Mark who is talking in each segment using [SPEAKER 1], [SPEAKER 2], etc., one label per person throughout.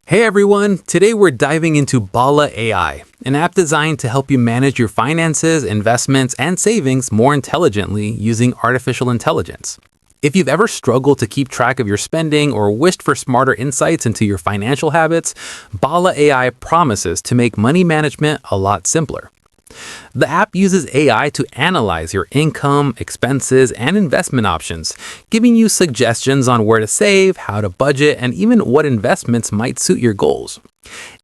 [SPEAKER 1] Hey everyone, today we're diving into Bala AI, an app designed to help you manage your finances, investments, and savings more intelligently using artificial intelligence. If you've ever struggled to keep track of your spending or wished for smarter insights into your financial habits, Bala AI promises to make money management a lot simpler. The app uses AI to analyze your income, expenses, and investment options, giving you suggestions on where to save, how to budget, and even what investments might suit your goals.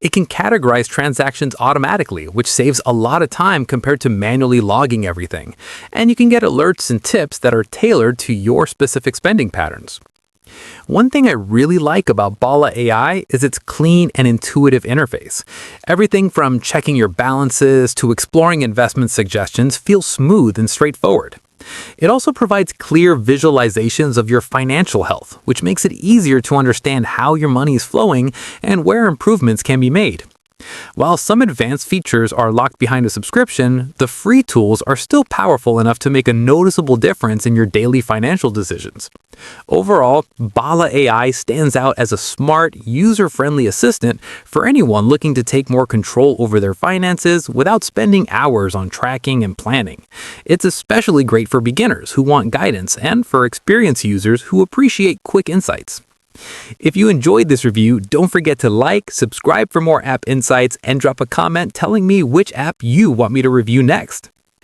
[SPEAKER 1] It can categorize transactions automatically, which saves a lot of time compared to manually logging everything, and you can get alerts and tips that are tailored to your specific spending patterns. One thing I really like about Bala AI is its clean and intuitive interface. Everything from checking your balances to exploring investment suggestions feels smooth and straightforward. It also provides clear visualizations of your financial health, which makes it easier to understand how your money is flowing and where improvements can be made. While some advanced features are locked behind a subscription, the free tools are still powerful enough to make a noticeable difference in your daily financial decisions. Overall, Bala AI stands out as a smart, user-friendly assistant for anyone looking to take more control over their finances without spending hours on tracking and planning. It's especially great for beginners who want guidance and for experienced users who appreciate quick insights. If you enjoyed this review, don't forget to like, subscribe for more app insights, and drop a comment telling me which app you want me to review next.